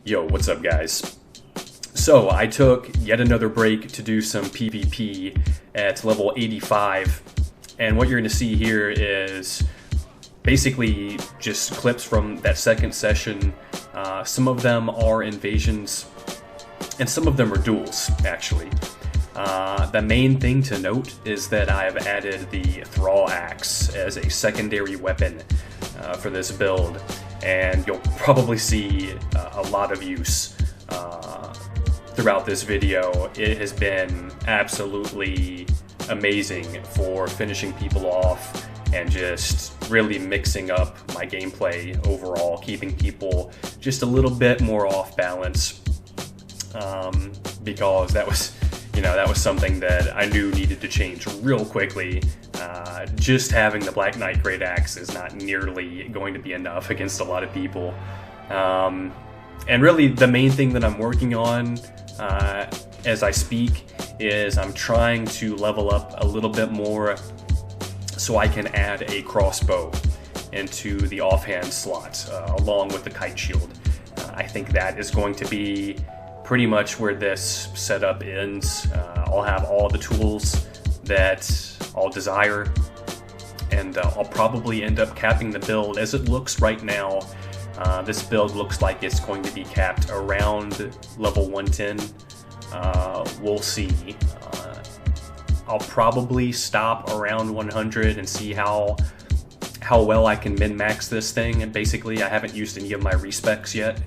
Yo, what's up, guys? So, I took yet another break to do some PvP at level 85, and what you're going to see here is basically just clips from that second session. Some of them are invasions, and some of them are duels, actually. The main thing to note is that I've added the Thrall Axe as a secondary weapon for this build, and you'll probably see a lot of use throughout this video. It has been absolutely amazing for finishing people off and just really mixing up my gameplay overall, keeping people just a little bit more off balance, because that was something that I knew needed to change real quickly. Just having the Black Knight Great Axe is not nearly going to be enough against a lot of people. And really the main thing that I'm working on as I speak is I'm trying to level up a little bit more so I can add a crossbow into the offhand slot along with the kite shield. I think that is going to be pretty much where this setup ends. I'll have all the tools that I'll desire, and I'll probably end up capping the build. As it looks right now, this build looks like it's going to be capped around level 110. We'll see. I'll probably stop around 100 and see how well I can min-max this thing. And basically, I haven't used any of my respecs yet.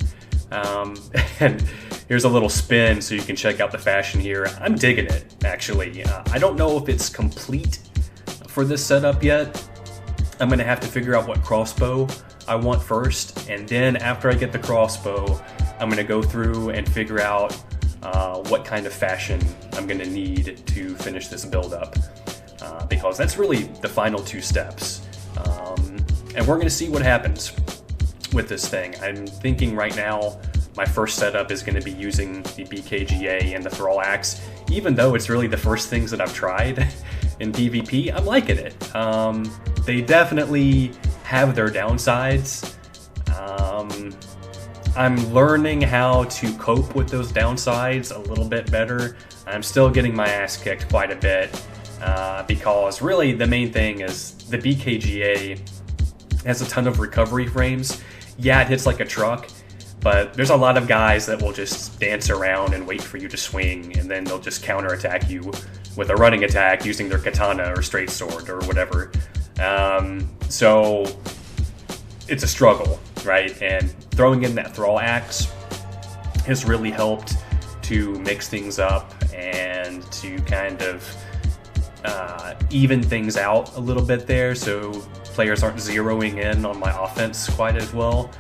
And here's a little spin so you can check out the fashion here. I'm digging it, actually. I don't know if it's complete for this setup yet. I'm going to have to figure out what crossbow I want first, and then after I get the crossbow, I'm going to go through and figure out what kind of fashion I'm going to need to finish this build up, because that's really the final two steps. And we're going to see what happens with this thing. I'm thinking right now my first setup is going to be using the BKGA and the Thrall Axe. Even though it's really the first things that I've tried in PvP, I'm liking it. They definitely have their downsides. I'm learning how to cope with those downsides a little bit better. I'm still getting my ass kicked quite a bit, because really the main thing is the BKGA has a ton of recovery frames. Yeah, it hits like a truck, but there's a lot of guys that will just dance around and wait for you to swing, and then they'll just counterattack you with a running attack using their katana or straight sword or whatever. So it's a struggle, right? And throwing in that Thrall Axe has really helped to mix things up and to kind of even things out a little bit there, so players aren't zeroing in on my offense quite as well.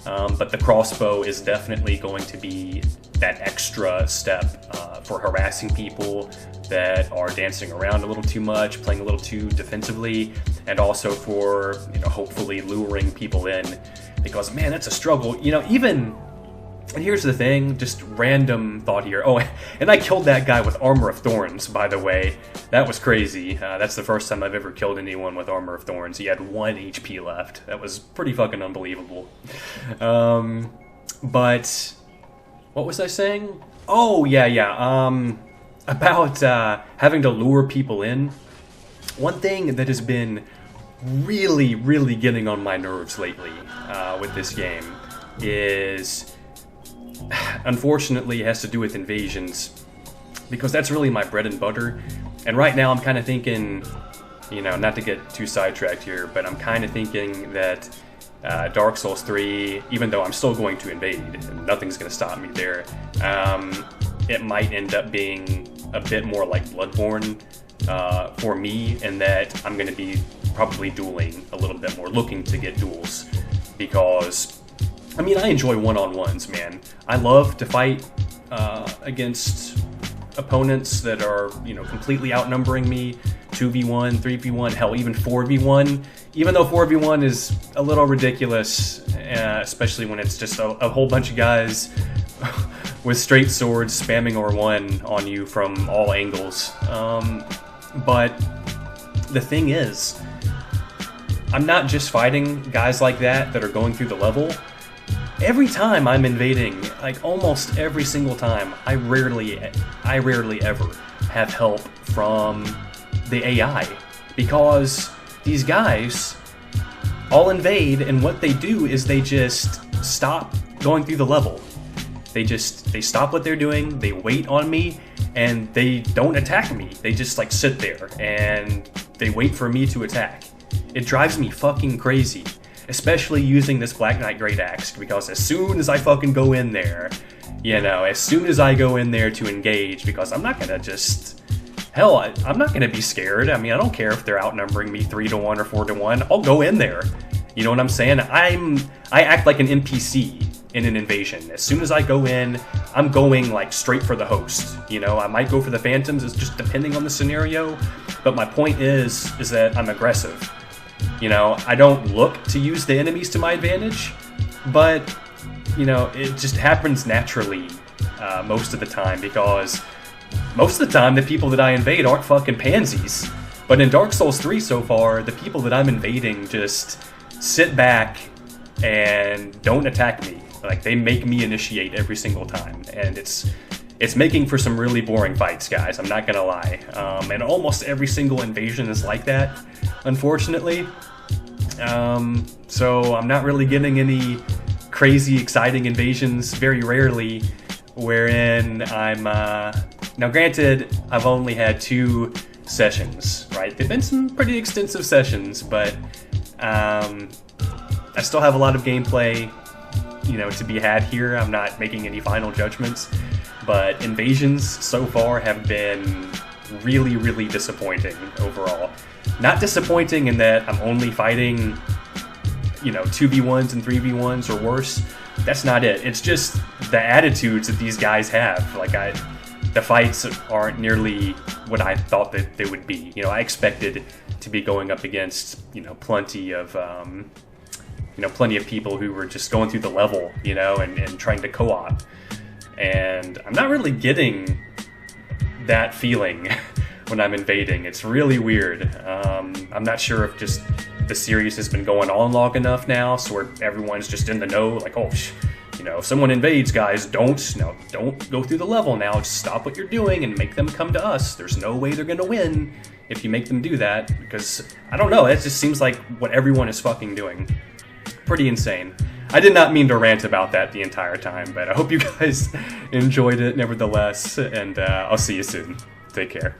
But the crossbow is definitely going to be that extra step for harassing people that are dancing around a little too much, playing a little too defensively, and also for, hopefully luring people in, because man, that's a struggle. And here's the thing, just random thought here. Oh, and I killed that guy with Armor of Thorns, by the way. That was crazy. That's the first time I've ever killed anyone with Armor of Thorns. He had 1 HP left. That was pretty fucking unbelievable. But what was I saying? Oh, yeah. About having to lure people in. One thing that has been really, really getting on my nerves lately with this game is, unfortunately, it has to do with invasions, because that's really my bread and butter. And right now I'm kind of thinking, not to get too sidetracked here, but I'm kind of thinking that Dark Souls 3, even though I'm still going to invade, and nothing's going to stop me there, it might end up being a bit more like Bloodborne for me, in that I'm going to be probably dueling a little bit more, looking to get duels, because I enjoy one-on-ones, man. I love to fight against opponents that are, completely outnumbering me, 2v1, 3v1, hell, even 4v1. Even though 4v1 is a little ridiculous, especially when it's just a whole bunch of guys with straight swords spamming R1 on you from all angles. But the thing is, I'm not just fighting guys like that are going through the level. every time I'm invading, like almost every single time, I rarely ever have help from the AI, because these guys all invade, and what they do is they just stop going through the level. They stop what they're doing, they wait on me, and they don't attack me. They just like sit there and they wait for me to attack. It drives me fucking crazy, especially using this Black Knight Great Axe, because as soon as I fucking go in there, you know, as soon as I go in there to engage, because I'm not gonna just, hell, I'm not gonna be scared. I mean, I don't care if they're outnumbering me 3-1 or 4-1. I'll go in there. You know what I'm saying? I act like an NPC in an invasion. As soon as I go in, I'm going like straight for the host. You know, I might go for the phantoms, it's just depending on the scenario. But my point is that I'm aggressive. You know, I don't look to use the enemies to my advantage, but, you know, it just happens naturally most of the time, because most of the time the people that I invade aren't fucking pansies. But in Dark Souls 3 so far, the people that I'm invading just sit back and don't attack me. Like, they make me initiate every single time, and it's making for some really boring fights, guys, I'm not gonna lie. And almost every single invasion is like that, unfortunately. So I'm not really getting any crazy exciting invasions, very rarely, wherein I'm, now granted, I've only had 2 sessions, right? They've been some pretty extensive sessions, but I still have a lot of gameplay, you know, to be had here. I'm not making any final judgments, but invasions so far have been really, really disappointing overall. Not disappointing in that I'm only fighting, you know, 2v1s and 3v1s or worse. That's not it. It's just the attitudes that these guys have. Like, the fights aren't nearly what I thought that they would be. You know, I expected to be going up against, you know, plenty of people who were just going through the level, you know, and trying to co-op. And I'm not really getting that feeling when I'm invading. It's really weird. I'm not sure if just the series has been going on long enough now, so where everyone's just in the know, like, oh, you know, if someone invades, guys, don't go through the level now. Just stop what you're doing and make them come to us. There's no way they're gonna win if you make them do that, because, I don't know, it just seems like what everyone is fucking doing. Pretty insane. I did not mean to rant about that the entire time, but I hope you guys enjoyed it nevertheless, and I'll see you soon. Take care.